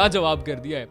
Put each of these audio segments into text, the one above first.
लाजवाब कर दिया है।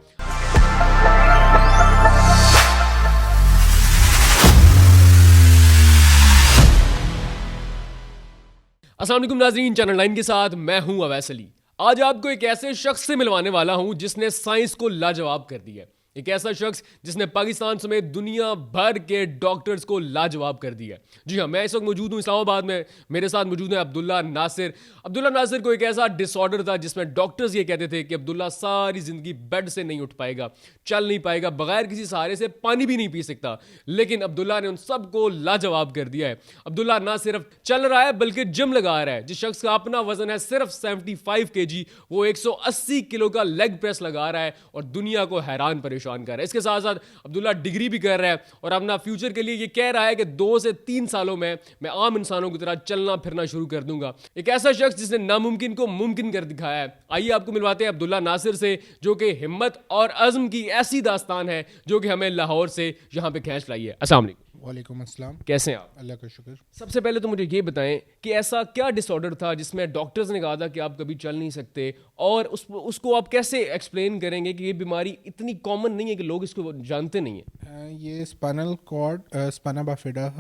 अस्सलाम वालेकुम नाज़रीन, चैनल 9 के साथ मैं हूं अवैस अली। आज आपको एक ऐसे शख्स से मिलवाने वाला हूं जिसने साइंस को लाजवाब कर दिया है। एक ऐसा शख्स जिसने पाकिस्तान समेत दुनिया भर के डॉक्टर्स को लाजवाब कर दिया है। जी हाँ, मैं इस वक्त मौजूद हूँ इस्लामाबाद में। मेरे साथ मौजूद है अब्दुल्ला नासिर। अब्दुल्ला नासिर को एक ऐसा डिसऑर्डर था जिसमें डॉक्टर्स ये कहते थे कि अब्दुल्ला सारी ज़िंदगी बेड से नहीं उठ पाएगा, चल नहीं पाएगा, बगैर किसी सहारे से पानी भी नहीं पी सकता। लेकिन अब्दुल्ला ने उन सबको लाजवाब कर दिया है। अब्दुल्ला ना सिर्फ चल रहा है बल्कि जिम लगा रहा है। जिस शख्स का अपना वजन है सिर्फ 75 kg, वो 180 किलो का लेग प्रेस लगा रहा है और दुनिया को हैरान परेशान कर रहा है। इसके साथ साथ अब्दुल्ला डिग्री भी कर रहा है और अपना फ्यूचर के लिए ये कह रहा है कि 2 से 3 सालों में मैं आम इंसानों की तरह चलना फिरना शुरू कर दूंगा। एक ऐसा शख्स जिसने नामुमकिन को मुमकिन कर दिखाया है। आइए आपको मिलवाते हैं अब्दुल्ला नासिर से, जो कि हिम्मत और अज़्म की ऐसी दास्तान है जो कि हमें लाहौर से यहाँ पे खींच लाई है। अस्सलाम वालेकुम। वालेकुम अस्सलाम। कैसे हैं आप? अल्लाह का शुक्र। सबसे पहले तो मुझे ये बताएं कि ऐसा क्या डिसऑर्डर था जिसमें डॉक्टर्स ने कहा था कि आप कभी चल नहीं सकते, और उसको आप कैसे एक्सप्लेन करेंगे कि ये बीमारी इतनी कॉमन नहीं है कि लोग इसको जानते नहीं हैं? ये spinal cord spina bifida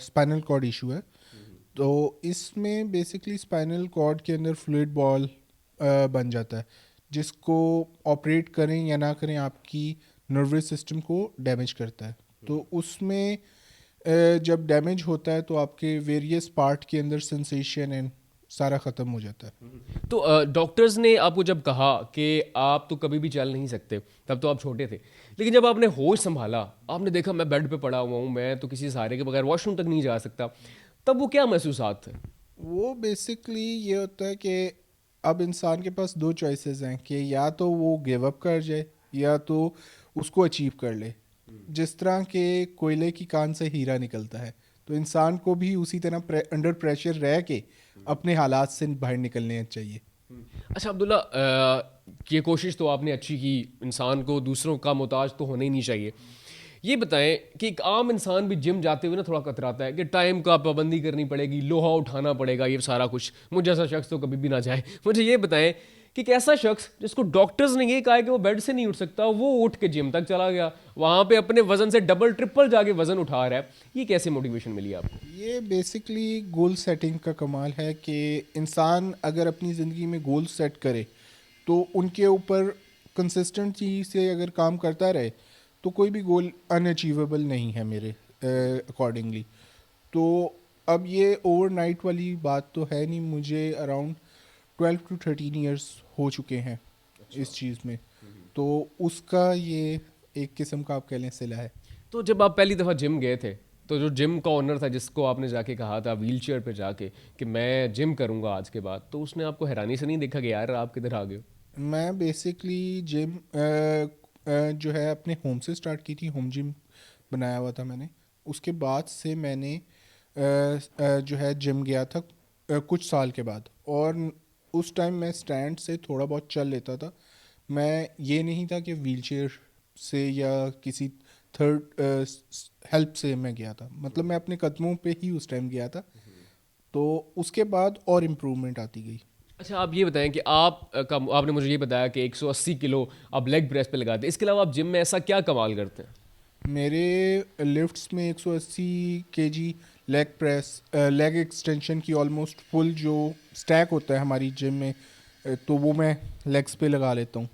spinal cord issue है। तो इसमें बेसिकली स्पाइनल कॉर्ड के अंदर फ्लूइड बॉल बन जाता है, जिसको ऑपरेट करें या ना करें आपकी नर्वस सिस्टम को डैमेज करता है। तो उसमें जब डैमेज होता है तो आपके वेरियस पार्ट के अंदर सेंसेशन एंड सारा ख़त्म हो जाता है। तो डॉक्टर्स ने आपको जब कहा कि आप तो कभी भी चल नहीं सकते, तब तो आप छोटे थे, लेकिन जब आपने होश संभाला, आपने देखा मैं बेड पे पड़ा हुआ हूँ, मैं तो किसी सहारे के बगैर वॉशरूम तक नहीं जा सकता, तब वो क्या महसूसात थे? वो बेसिकली ये होता है कि अब इंसान के पास 2 चॉइसेस हैं कि या तो वो गिव अप कर जाए या तो उसको अचीव कर ले। जिस तरह के कोयले की कान से हीरा निकलता है, तो इंसान को भी उसी तरह अंडर प्रेशर रह के अपने हालात से बाहर निकलने चाहिए। अच्छा अब्दुल्ला, ये कोशिश तो आपने अच्छी की, इंसान को दूसरों का मोहताज तो होना ही नहीं चाहिए। ये बताएं कि एक आम इंसान भी जिम जाते हुए ना थोड़ा कतराता है कि टाइम का पाबंदी करनी पड़ेगी, लोहा उठाना पड़ेगा, ये सारा कुछ। मुझे जैसा शख्स तो कभी भी ना जाए। मुझे ये बताएं कि एक ऐसा शख्स जिसको डॉक्टर्स ने ये कहा है कि वो बेड से नहीं उठ सकता, वो उठ के जिम तक चला गया, वहाँ पे अपने वजन से डबल ट्रिपल जाके वजन उठा रहा है, ये कैसे मोटिवेशन मिली आपको? ये बेसिकली गोल सेटिंग का कमाल है कि इंसान अगर अपनी ज़िंदगी में गोल सेट करे तो उनके ऊपर कंसिस्टेंसी से अगर काम करता रहे तो कोई भी गोल अनअचीवेबल नहीं है मेरे अकॉर्डिंगली। तो अब ये ओवरनाइट वाली बात तो है नहीं। मुझे अराउंड 12 to 13 ईयर्स हो चुके हैं इस चीज़ में, तो उसका ये एक किस्म का आप कह लें सिला है। तो जब आप पहली दफ़ा जिम गए थे, तो जो जिम का ओनर था जिसको आपने जाके कहा था व्हील चेयर पर जाके कि मैं जिम करूँगा आज के बाद, तो उसने आपको हैरानी से नहीं देखा कि यार आप किधर आ गए हो? मैं बेसिकली जिम जो है अपने होम से स्टार्ट की थी। होम जिम बनाया हुआ था मैंने। उसके बाद से मैंने जो है जिम गया था कुछ साल के बाद, और उस टाइम मैं स्टैंड से थोड़ा बहुत चल लेता था। मैं ये नहीं था कि व्हील चेयर से या किसी थर्ड हेल्प से मैं गया था, मतलब मैं अपने कदमों पे ही उस टाइम गया था। तो उसके बाद और इम्प्रूवमेंट आती गई। अच्छा आप ये बताएं कि आपने मुझे ये बताया कि 180 किलो आप लेग प्रेस पे लगाते हैं, इसके अलावा आप जिम में ऐसा क्या कमाल करते हैं? मेरे लिफ्ट्स में 180 KG leg press, leg extension की ऑलमोस्ट फुल जो स्टैक होता है हमारी जिम में, तो वो मैं लेग्स पे लगा लेता हूँ।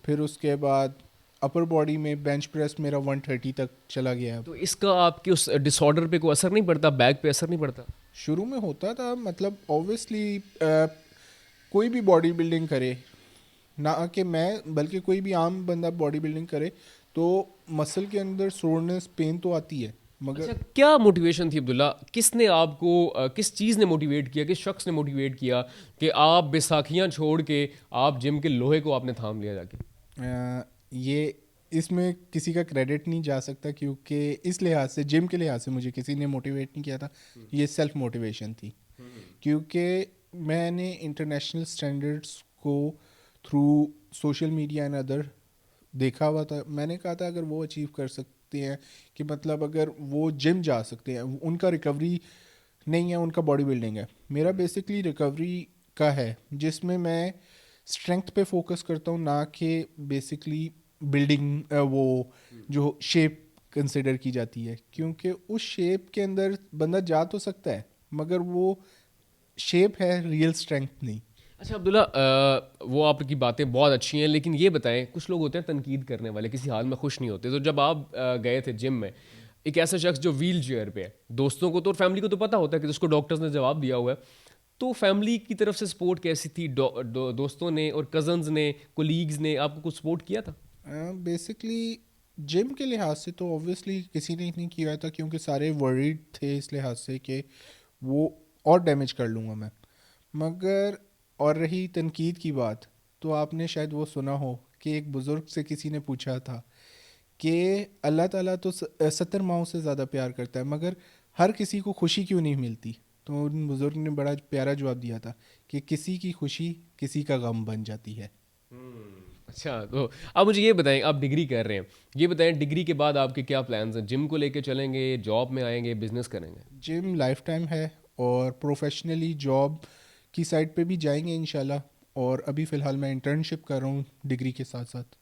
फिर उसके बाद अपर बॉडी में बेंच प्रेस मेरा 130 तक चला गया है। तो इसका आपके उस डिसऑर्डर पे कोई असर नहीं पड़ता, बैक पे असर नहीं पड़ता? शुरू में होता था, मतलब ऑब्वियसली कोई भी बॉडी बिल्डिंग करे, ना कि मैं बल्कि कोई भी आम बंदा बॉडी बिल्डिंग करे तो मसल के अंदर सोरनेस पेन तो आती है। मगर अच्छा क्या मोटिवेशन थी अब्दुल्ला, किसने आपको किस चीज़ ने मोटिवेट किया, किस शख्स ने मोटिवेट किया कि आप बैसाखियाँ छोड़ के आप जिम के लोहे को आपने थाम लिया जाके? ये इसमें किसी का क्रेडिट नहीं जा सकता, क्योंकि इस लिहाज से जिम के लिहाज से मुझे किसी ने मोटिवेट नहीं किया था। ये सेल्फ मोटिवेशन थी, क्योंकि मैंने इंटरनेशनल स्टैंडर्ड्स को through social media and other देखा हुआ था। मैंने कहा था अगर वो अचीव कर सकते हैं, कि मतलब अगर वो जिम जा सकते हैं, उनका रिकवरी नहीं है, उनका बॉडी बिल्डिंग है। मेरा बेसिकली रिकवरी का है, जिसमें मैं स्ट्रेंथ पे फोकस करता हूँ, ना कि बेसिकली बिल्डिंग वो जो शेप कंसिडर की जाती है, क्योंकि उस शेप के अंदर बंदा जा तो सकता है मगर वो शेप है, रियल स्ट्रेंथ नहीं। अच्छा अब्दुल्ला, वो आपकी बातें बहुत अच्छी हैं, लेकिन ये बताएं, कुछ लोग होते हैं तनकीद करने वाले, किसी हाल में खुश नहीं होते। तो जब आप गए थे जिम में, एक ऐसा शख्स जो व्हील चेयर पे है, दोस्तों को तो और फैमिली को तो पता होता है कि उसको डॉक्टर्स ने जवाब दिया हुआ है, तो फैमिली की तरफ से सपोर्ट कैसी थी? दोस्तों ने और कजन्स ने, कोलीग्स ने आपको कुछ सपोर्ट किया था? बेसिकली जिम के लिहाज से तो ऑब्वियसली किसी ने नहीं किया था, क्योंकि सारे वरीड थे इस लिहाज से कि वो और डैमेज कर लूँगा मैं। मगर और रही तनकीद की बात, तो आपने शायद वो सुना हो कि एक बुज़ुर्ग से किसी ने पूछा था कि अल्लाह ताला तो 70 माओं से ज़्यादा प्यार करता है, मगर हर किसी को खुशी क्यों नहीं मिलती? तो उन बुज़ुर्ग ने बड़ा प्यारा जवाब दिया था कि किसी की खुशी किसी का गम बन जाती है। अच्छा, तो आप मुझे ये बताएं, आप डिग्री कर रहे हैं, ये बताएं डिग्री के बाद आपके क्या प्लान्स हैं? जिम को लेके चलेंगे, जॉब में आएंगे, बिजनेस करेंगे? जिम लाइफ टाइम है और प्रोफेशनली जॉब की साइड पे भी जाएंगे इंशाल्लाह, और अभी फ़िलहाल मैं इंटर्नशिप कर रहा हूँ डिग्री के साथ साथ।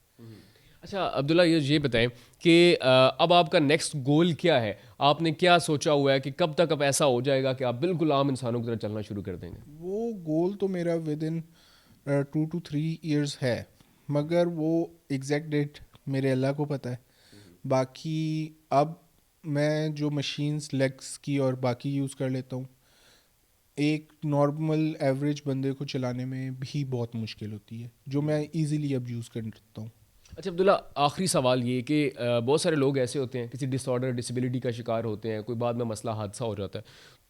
अच्छा अब्दुल्ला, ये बताएं कि अब आपका नेक्स्ट गोल क्या है? आपने क्या सोचा हुआ है कि कब तक अब ऐसा हो जाएगा कि आप बिल्कुल आम इंसानों की तरह चलना शुरू कर देंगे? वो गोल तो मेरा विद इन 2 to 3 years है, मगर वो एग्जैक्ट डेट मेरे अल्लाह को पता है। बाकी अब मैं जो मशीन्स लेग्स की और बाकी यूज़ कर लेता हूँ, एक नॉर्मल एवरेज बंदे को चलाने में भी बहुत मुश्किल होती है, जो मैं इजीली अब यूज़ कर सकता हूँ। अच्छा अब्दुल्ला, आखिरी सवाल ये कि बहुत सारे लोग ऐसे होते हैं, किसी डिसऑर्डर डिसेबिलिटी का शिकार होते हैं, कोई बाद में मसला हादसा हो जाता है,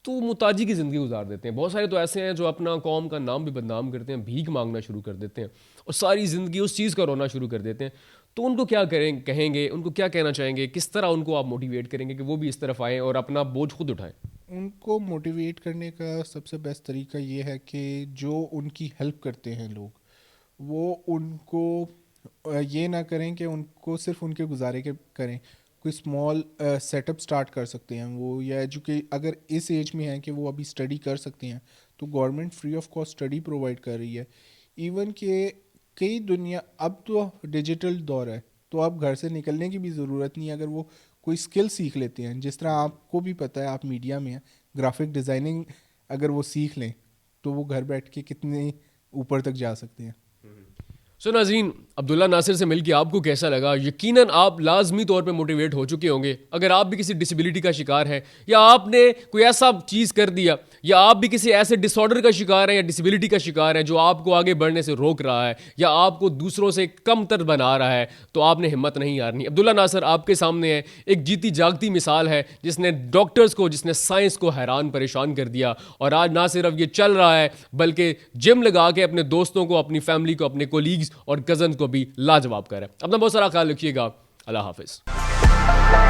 तो मुताजी की ज़िंदगी गुजार देते हैं। बहुत सारे तो ऐसे हैं जो अपना कौम का नाम भी बदनाम करते हैं, भीख मांगना शुरू कर देते हैं और सारी ज़िंदगी उस चीज़ का रोना शुरू कर देते हैं। तो उनको क्या कहेंगे, उनको क्या कहना चाहेंगे, किस तरह उनको आप मोटिवेट करेंगे कि वो भी इस तरफ आएँ और अपना बोझ खुद उठाएँ? उनको मोटिवेट करने का सबसे बेस्ट तरीका ये है कि जो उनकी हेल्प करते हैं लोग, वो उनको ये ना करें कि उनको सिर्फ उनके गुजारे के करें। कोई स्मॉल सेटअप स्टार्ट कर सकते हैं वो, या अगर इस एज में हैं कि वो अभी स्टडी कर सकते हैं, तो government free of cost study provide कर रही है। इवन कि कई दुनिया अब तो डिजिटल दौर है, तो अब घर से निकलने की भी ज़रूरत नहीं है। अगर वो कोई स्किल सीख लेते हैं, जिस तरह आपको भी पता है, आप मीडिया में हैं, ग्राफिक डिज़ाइनिंग अगर वो सीख लें तो वो घर बैठ के कितने ऊपर तक जा सकते हैं। सो नाज़रीन, अब्दुल्ला नासिर से मिलकर आपको कैसा लगा? यकीनन आप लाजमी तौर पे मोटिवेट हो चुके होंगे। अगर आप भी किसी डिसेबिलिटी का शिकार हैं, या आपने कोई ऐसा चीज़ कर दिया, या आप भी किसी ऐसे डिसऑर्डर का शिकार हैं या डिसेबिलिटी का शिकार हैं जो आपको आगे बढ़ने से रोक रहा है या आपको दूसरों से कमतर बना रहा है, तो आपने हिम्मत नहीं हारनी। अब्दुल्ला नासिर आपके सामने है, एक जीती जागती मिसाल है जिसने डॉक्टर्स को, जिसने साइंस को हैरान परेशान कर दिया। और आज ना सिर्फ ये चल रहा है, बल्कि जिम लगा के अपने दोस्तों को, अपनी फैमिली को, अपने कोलीग्स और कज़न को भी लाजवाब कर रहा है। अपना बहुत सारा ख्याल रखिएगा। अल्लाह हाफिज़।